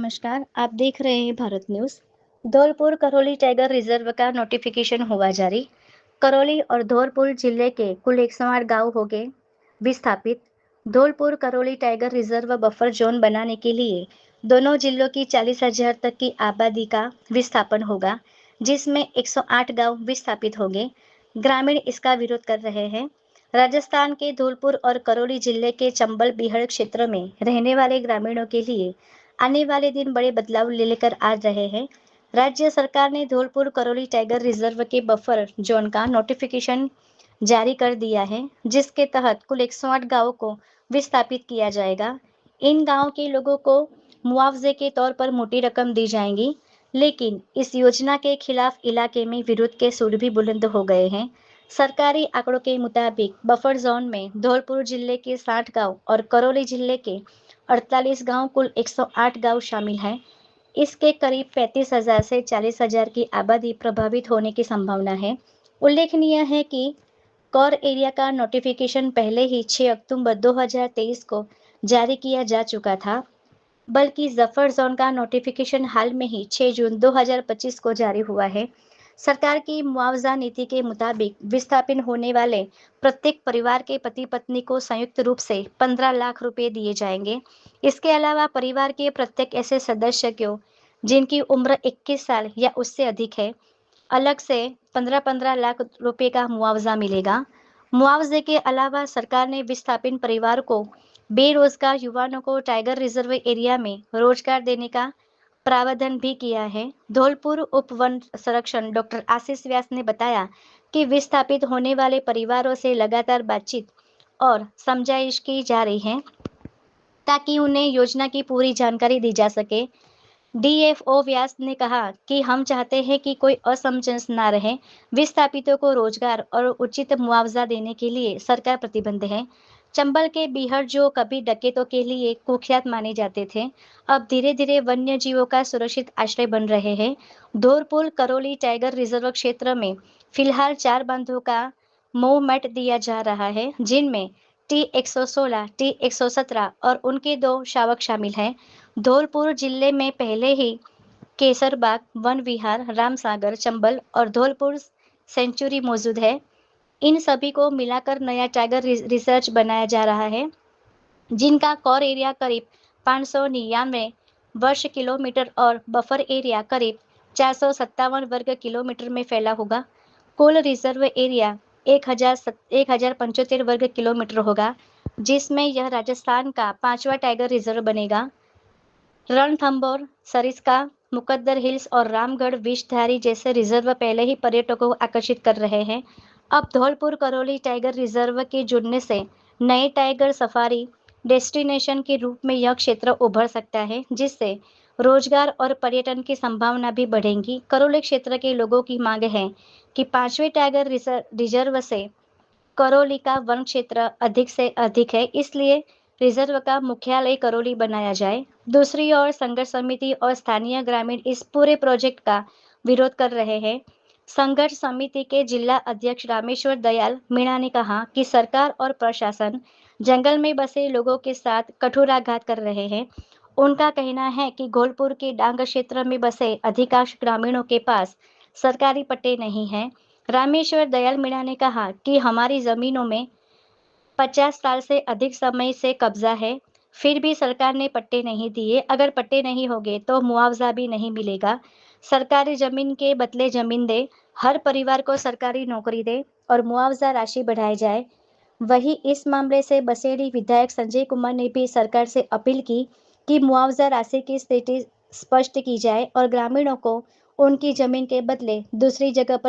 नमस्कार, आप देख रहे हैं Bharat news. Dholpur Karauli tiger reserve का नोटिफिकेशन हुआ जारी। करौली और धौलपुर जिले के कुल 108 गांव हो गए विस्थापित। Dholpur Karauli tiger reserve buffer zone बनाने के लिए दोनों जिलों की 40,000 तक की आबादी का विस्थापन होगा, जिसमें 108 गांव विस्थापित होंगे। ग्रामीण इसका विरोध कर रहे हैं। राजस्थान के धौलपुर और करौली जिले के चंबल बीहड़ क्षेत्र में रहने वाले ग्रामीणों के लिए आने वाले दिन बड़े बदलाव लेकर आ रहे हैं। राज्य सरकार ने धौलपुर करौली टाइगर रिजर्व के बफर जोन का नोटिफिकेशन जारी कर दिया है, जिसके तहत कुल 108 गांवों को विस्थापित किया जाएगा। इन गांवों के लोगों को मुआवजे के तौर पर मोटी रकम दी जाएगी, लेकिन इस योजना के खिलाफ इलाके में विरोध के सुर भी बुलंद हो गए हैं। सरकारी आंकड़ों के मुताबिक बफर जोन में धौलपुर जिले के 60 गांव और करौली जिले के 48 गांव कुल 108 गांव शामिल हैं। इसके करीब 35,000 से 40,000 की आबादी प्रभावित होने की संभावना है। उल्लेखनीय है कि कोर एरिया का नोटिफिकेशन पहले ही 6 अक्टूबर 2023 को जारी किया जा चुका था, बल्कि जफर जोन का नोटिफिकेशन हाल में ही 6 जून 2025 को जारी हुआ है। सरकार की मुआवजा नीति के मुताबिक विस्थापित होने वाले प्रत्येक परिवार के पति पत्नी को संयुक्त रूप से 15 लाख रुपए दिए जाएंगे। इसके अलावा परिवार के प्रत्येक ऐसे सदस्य को जिनकी उम्र 21 साल या उससे अधिक है, अलग से 15-15 लाख रुपए का मुआवजा मिलेगा। मुआवजे के अलावा सरकार ने विस्थापित परिवार को बेरोजगार युवाओं को टाइगर रिजर्व एरिया में रोजगार देने का प्रावधान भी किया है। धौलपुर उप वन संरक्षण डॉक्टर आशीष व्यास ने बताया कि विस्थापित होने वाले परिवारों से लगातार बातचीत और समझाइश की जा रही है, ताकि उन्हें योजना की पूरी जानकारी दी जा सके। डीएफओ व्यास ने कहा कि हम चाहते हैं कि कोई असमंजस न रहे। विस्थापितों को रोजगार और उचित मुआवजा देने के लिए सरकार प्रतिबद्ध है। चंबल के बीहड़ जो कभी डकैतों के लिए कुख्यात माने जाते थे, अब धीरे धीरे वन्य जीवों का सुरक्षित आश्रय बन रहे हैं। धौलपुर करौली टाइगर रिजर्व क्षेत्र में फिलहाल 4 बांधों का मूवमेंट दिया जा रहा है, जिनमें T116, T117 और उनके 2 शावक शामिल हैं। धौलपुर जिले में पहले ही केसरबाग, वन विहार, रामसागर, चंबल और धौलपुर सेंचुरी मौजूद है। इन सभी को मिलाकर नया टाइगर रिसर्च बनाया जा रहा है, जिनका कोर एरिया करीब 599 वर्ग किलोमीटर और बफर एरिया करीब 457 वर्ग किलोमीटर में फैला होगा। कुल रिजर्व एरिया 1075 वर्ग किलोमीटर होगा, जिसमें यह राजस्थान का 5वां टाइगर रिजर्व बनेगा। रणथंभौर, सरिस्का, मुकद्दर हिल्स और रामगढ़ विषधारी जैसे रिजर्व पहले ही पर्यटकों को आकर्षित कर रहे हैं। अब धौलपुर करौली टाइगर रिजर्व के जुड़ने से नए टाइगर सफारी डेस्टिनेशन के रूप में यह क्षेत्र उभर सकता है, जिससे रोजगार और पर्यटन की संभावना भी बढ़ेगी। करौली क्षेत्र के लोगों की मांग है कि 5वें टाइगर रिजर्व से करौली का वन क्षेत्र अधिक से अधिक है, इसलिए रिजर्व का मुख्यालय करौली बनाया जाए। दूसरी ओर संघर्ष समिति और स्थानीय ग्रामीण इस पूरे प्रोजेक्ट का विरोध कर रहे हैं। संघर्ष समिति के जिला अध्यक्ष रामेश्वर दयाल मीणा ने कहा कि सरकार और प्रशासन जंगल में बसे लोगों के साथ कठोराघात कर रहे हैं। उनका कहना है कि धौलपुर के डांग क्षेत्र में बसे अधिकांश ग्रामीणों के पास सरकारी पट्टे नहीं हैं। रामेश्वर दयाल मीणा ने कहा कि हमारी जमीनों में 50 साल से अधिक समय से कब्जा है, फिर भी सरकार ने पट्टे नहीं दिए। अगर पट्टे नहीं होंगे तो मुआवजा भी नहीं मिलेगा। सरकारी जमीन के बदले जमीन दे, हर परिवार को सरकारी नौकरी दे और मुआवजा राशि बढ़ाई जाए। वहीं इस मामले से बसेड़ी विधायक संजय कुमार ने भी सरकार से अपील की कि मुआवजा राशि की स्थिति स्पष्ट की जाए और ग्रामीणों को उनकी जमीन के बदले दूसरी जगह पर